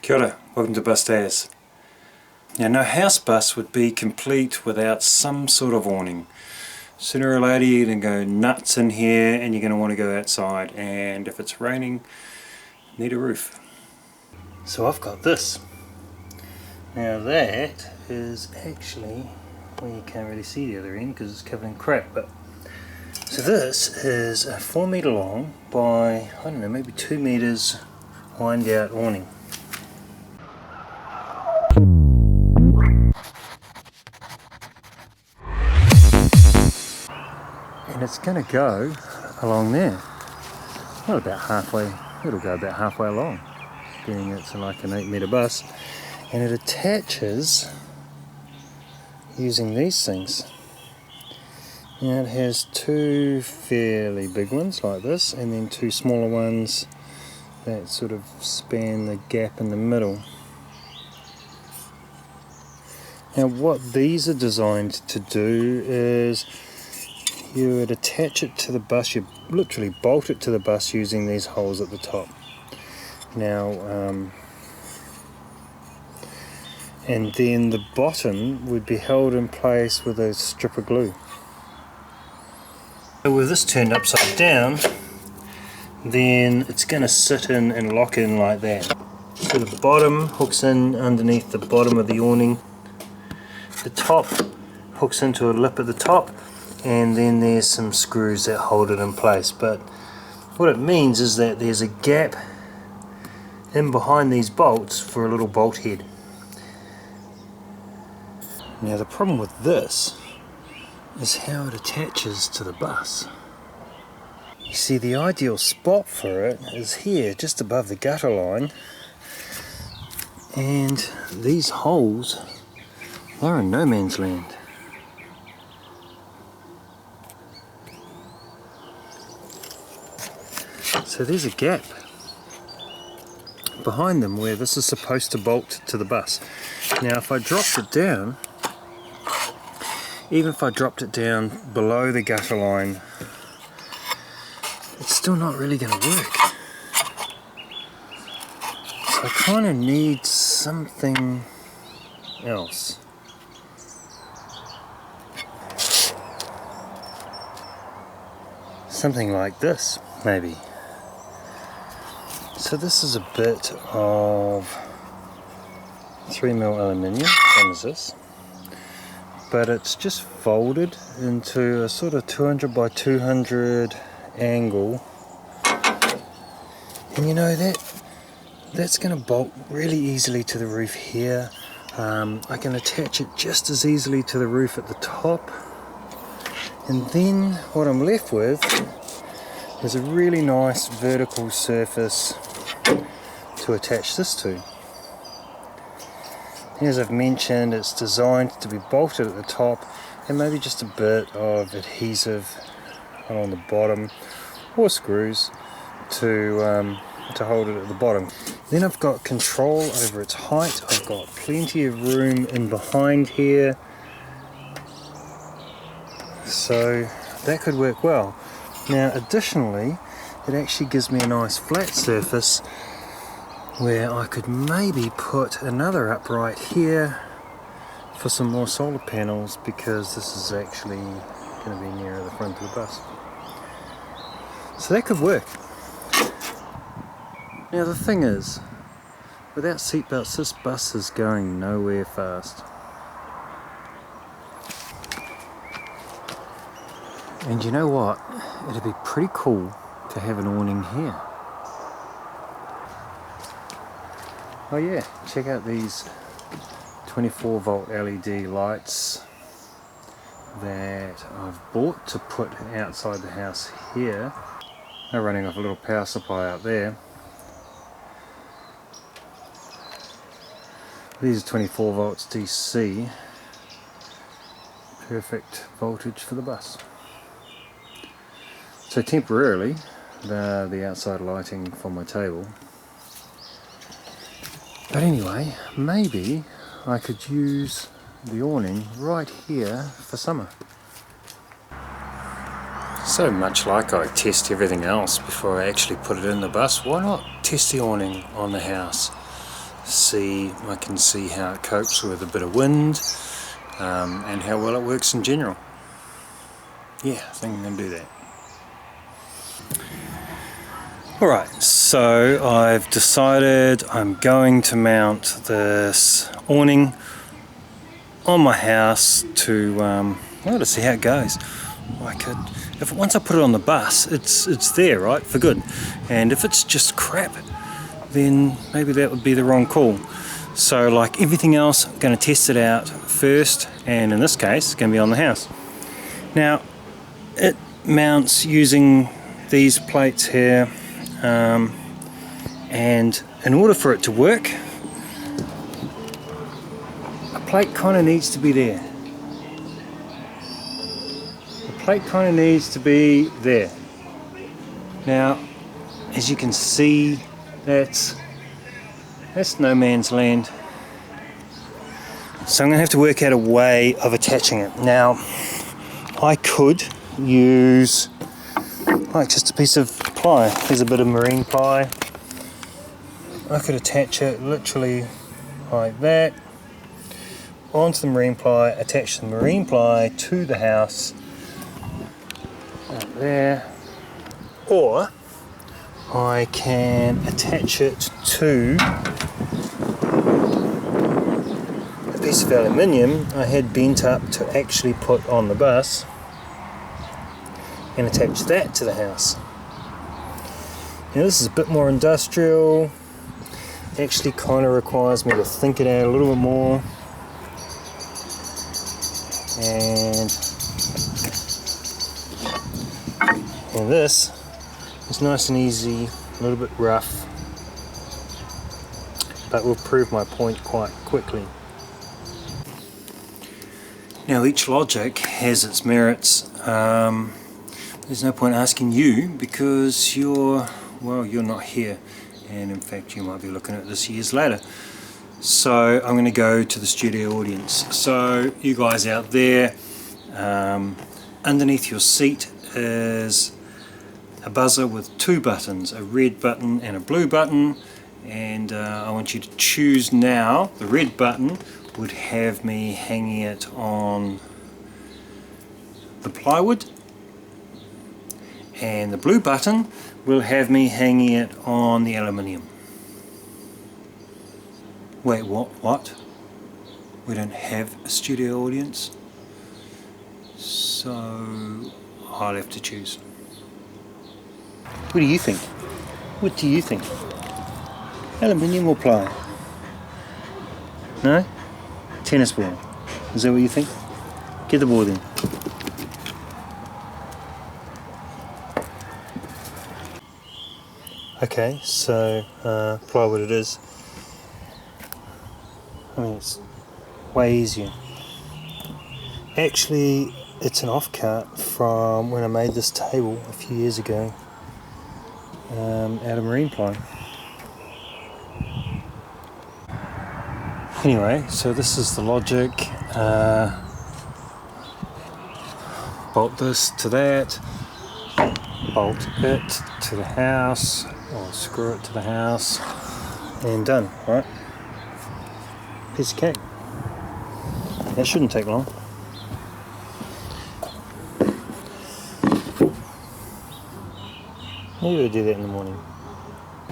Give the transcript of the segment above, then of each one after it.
Kia ora, welcome to Bus Days. Now, no house bus would be complete without some sort of awning. Sooner or later you're going to go nuts in here and you're going to want to go outside, and if it's raining, you need a roof. So I've got this. Now that is actually, well, you can't really see the other end because it's covered in crap, but so this is a 4 meter long by, I don't know, maybe 2 meters wind out awning. And it's going to go along there. Well, about halfway, it'll go about halfway along, being it's like an 8 meter bus. And it attaches using these things. Now it has two fairly big ones like this, and then two smaller ones that sort of span the gap in the middle. Now what these are designed to do is you would attach it to the bus, you literally bolt it to the bus using these holes at the top. Now, and then the bottom would be held in place with a strip of glue. So with this turned upside down, then it's going to sit in and lock in like that. So the bottom hooks in underneath the bottom of the awning, the top hooks into a lip at the top, and then there's some screws that hold it in place. But what it means is that there's a gap in behind these bolts for a little bolt head. Now the problem with this is how it attaches to the bus. You see, the ideal spot for it is here, just above the gutter line, and these holes are in no man's land. So there's a gap behind them where this is supposed to bolt to the bus. Now if I dropped it down, even if I dropped it down below the gutter line, it's still not really going to work. So I kind of need something else. Something like this, maybe. So this is a bit of 3mm aluminium, same as this, but it's just folded into a sort of 200 by 200 angle, and you know that's going to bolt really easily to the roof here. I can attach it just as easily to the roof at the top, and then what I'm left with is a really nice vertical surface to attach this to. As I've mentioned, it's designed to be bolted at the top and maybe just a bit of adhesive along the bottom or screws to hold it at the bottom. Then I've got control over its height. I've got plenty of room in behind here, so that could work well. Now additionally, it actually gives me a nice flat surface where I could maybe put another upright here for some more solar panels, because this is actually going to be nearer the front of the bus. So that could work. Now the thing is, without seatbelts this bus is going nowhere fast. And you know what? It'd be pretty cool to have an awning here. Oh yeah, check out these 24 volt LED lights that I've bought to put outside the house here. They're running off a little power supply out there. These are 24 volts DC. Perfect voltage for the bus. So temporarily, the outside lighting for my table. But anyway, maybe I could use the awning right here for summer. So much like I test everything else before I actually put it in the bus, why not test the awning on the house? I can see how it copes with a bit of wind, and how well it works in general. Yeah, I think I'm going to do that. Alright, so I've decided I'm going to mount this awning on my house to, well, to see how it goes. Once I put it on the bus, it's there, right, for good. And if it's just crap, then maybe that would be the wrong call. So like everything else, I'm going to test it out first, and in this case, it's going to be on the house. Now, it mounts using these plates here. And in order for it to work, a plate kind of needs to be there. The plate kind of needs to be there. Now, as you can see, that's no man's land. So I'm going to have to work out a way of attaching it. Now, I could use like just a piece of ply. There's a bit of marine ply. I could attach it literally like that onto the marine ply, attach the marine ply to the house like there, or I can attach it to a piece of aluminium I had bent up to actually put on the bus and attach that to the house. Now this is a bit more industrial. It actually kind of requires me to think it out a little bit more. And this is nice and easy, a little bit rough, but will prove my point quite quickly. Now each logic has its merits. There's no point asking you because you're not here, and in fact you might be looking at this years later. So I'm going to go to the studio audience. So you guys out there, underneath your seat is a buzzer with two buttons, a red button and a blue button, and I want you to choose now. The red button would have me hanging it on the plywood, and the blue button will have me hanging it on the aluminium. Wait, what? We don't have a studio audience? So I'll have to choose. What do you think? What do you think? Aluminium or ply? No? Tennis ball. Is that what you think? Get the ball then. Okay, so plywood it is. I mean, it's way easier. Actually, it's an offcut from when I made this table a few years ago out of marine ply. Anyway, so this is the logic. Bolt this to that, bolt it to the house, or screw it to the house, and done, right? Piece of cake. That shouldn't take long. Maybe we'll do that in the morning.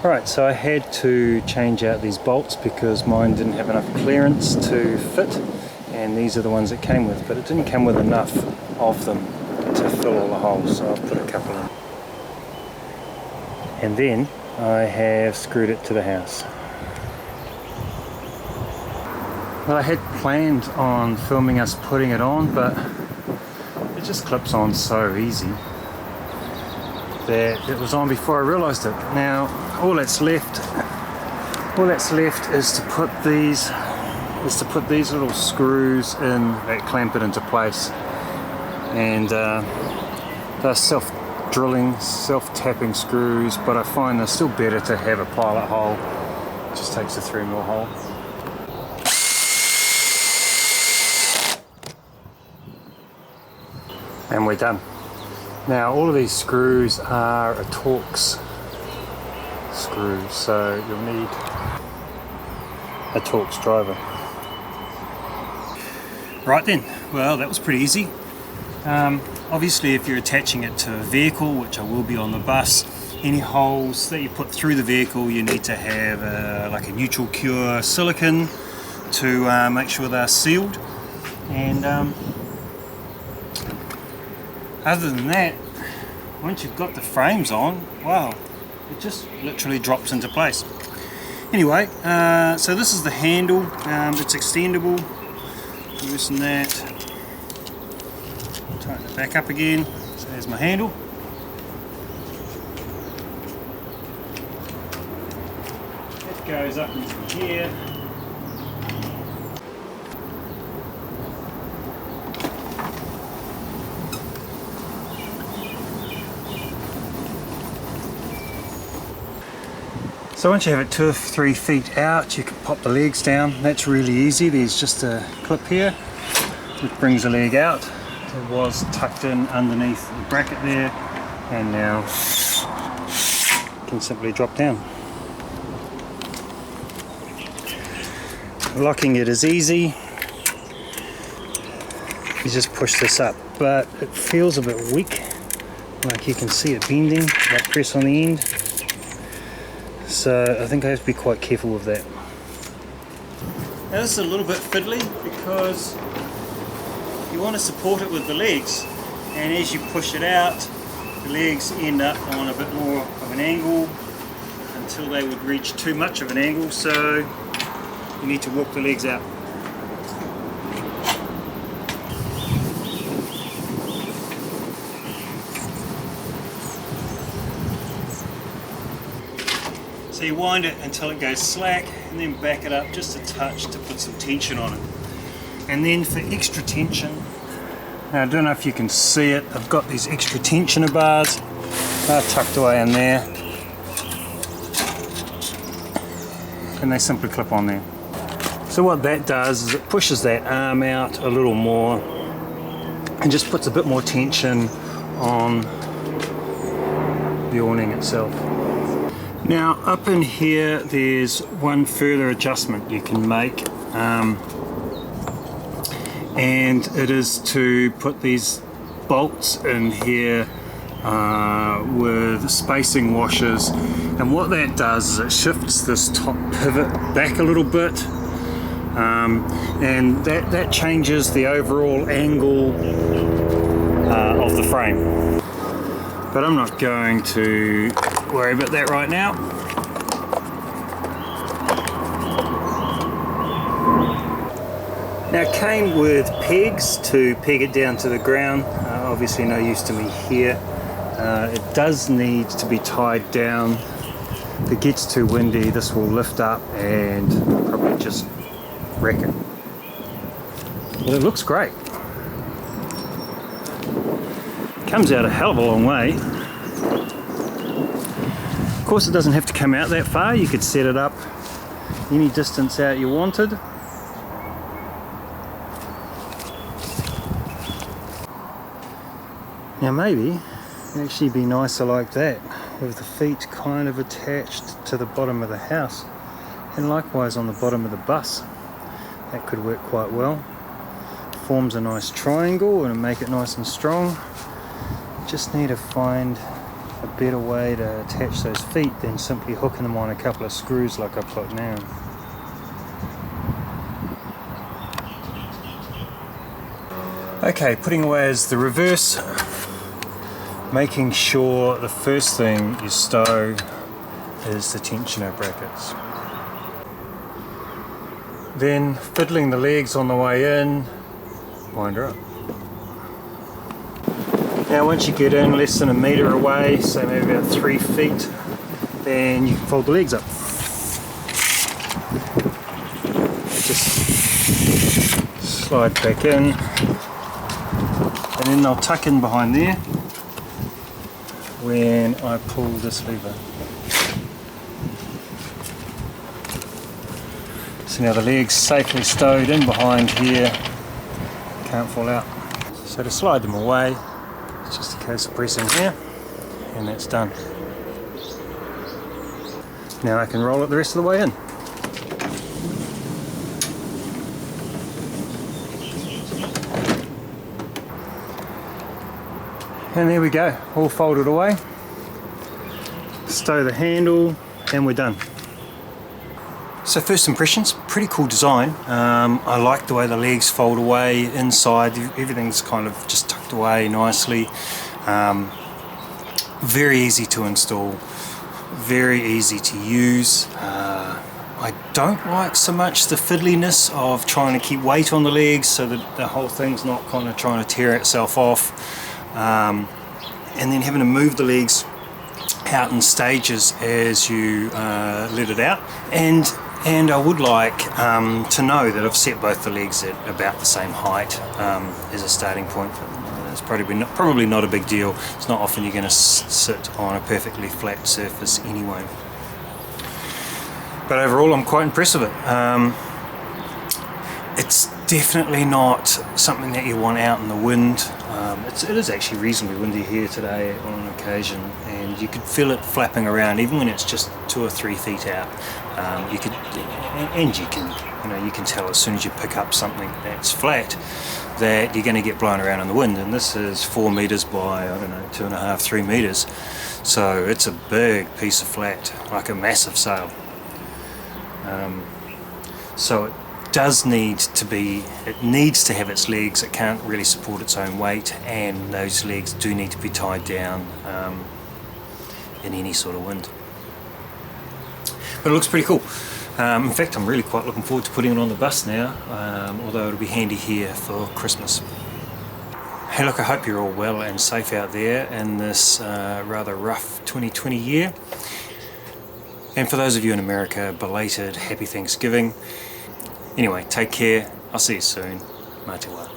Alright, so I had to change out these bolts because mine didn't have enough clearance to fit, and these are the ones it came with, but it didn't come with enough of them to fill all the holes, so I've put a couple in. And then I have screwed it to the house. Well, I had planned on filming us putting it on, but it just clips on so easy that it was on before I realised it. Now all that's left is to put these little screws in that clamp it into place, and they're self-drilling, self-tapping screws, but I find they're still better to have a pilot hole. It just takes a 3mm hole. And we're done. Now all of these screws are a Torx screw, so you'll need a Torx driver. Right then, well that was pretty easy. Obviously if you're attaching it to a vehicle, which I will be on the bus, any holes that you put through the vehicle you need to have like a neutral cure silicone to make sure they're sealed. And other than that, once you've got the frames on, wow, it just literally drops into place. Anyway, so this is the handle. It's extendable. Loosen that, tighten it back up again. So there's my handle. It goes up into here. So once you have it 2 or 3 feet out, you can pop the legs down. That's really easy. There's just a clip here which brings the leg out. It was tucked in underneath the bracket there, and now it can simply drop down. Locking it is easy. You just push this up, but it feels a bit weak. Like you can see it bending, like press on the end. So I think I have to be quite careful with that. Now this is a little bit fiddly because you want to support it with the legs, and as you push it out the legs end up on a bit more of an angle until they would reach too much of an angle, so you need to walk the legs out. So you wind it until it goes slack and then back it up just a touch to put some tension on it. And then for extra tension, now I don't know if you can see it, I've got these extra tensioner bars tucked away in there, and they simply clip on there. So what that does is it pushes that arm out a little more and just puts a bit more tension on the awning itself. Now up in here there's one further adjustment you can make, and it is to put these bolts in here with spacing washers, and what that does is it shifts this top pivot back a little bit, and that changes the overall angle of the frame. But I'm not going to worry about that right now. Now it came with pegs to peg it down to the ground. Obviously no use to me here. It does need to be tied down. If it gets too windy, this will lift up and probably just wreck it. Well, it looks great. Comes out a hell of a long way. Of course it doesn't have to come out that far, you could set it up any distance out you wanted. Now maybe it'd actually be nicer like that, with the feet kind of attached to the bottom of the house, and likewise on the bottom of the bus. That could work quite well. Forms a nice triangle and make it nice and strong. Just need to find a better way to attach those feet than simply hooking them on a couple of screws like I've got now. Okay, putting away is the reverse, making sure the first thing you stow is the tensioner brackets. Then fiddling the legs on the way in, wind her up. Now once you get in less than a metre away, so maybe about 3 feet, then you can fold the legs up. Just slide back in, and then they'll tuck in behind there when I pull this lever. So now the legs safely stowed in behind here, can't fall out. So to slide them away, it's just a case of pressing here, and that's done. Now I can roll it the rest of the way in. And there we go, all folded away. Stow the handle and we're done. So first impressions, pretty cool design. I like the way the legs fold away inside. Everything's kind of just tucked away nicely. Very easy to install, very easy to use. I don't like so much the fiddliness of trying to keep weight on the legs so that the whole thing's not kind of trying to tear itself off. And then having to move the legs out in stages as you let it out. And I would like to know that I've set both the legs at about the same height as a starting point. It's probably not a big deal. It's not often you're going to sit on a perfectly flat surface anyway. But overall I'm quite impressed with it. It's definitely not something that you want out in the wind. It is actually reasonably windy here today on occasion, and you could feel it flapping around even when it's just 2 or 3 feet out. You can tell as soon as you pick up something that's flat that you're going to get blown around in the wind, and this is 4 meters by, I don't know, 2.5, 3 meters. So it's a big piece of flat, like a massive sail. So it needs to have its legs. It can't really support its own weight, and those legs do need to be tied down in any sort of wind. But it looks pretty cool. In fact, I'm really quite looking forward to putting it on the bus now, although it'll be handy here for Christmas. Hey look, I hope you're all well and safe out there in this rather rough 2020 year. And for those of you in America, belated Happy Thanksgiving. Anyway, take care. I'll see you soon. Mā te wā.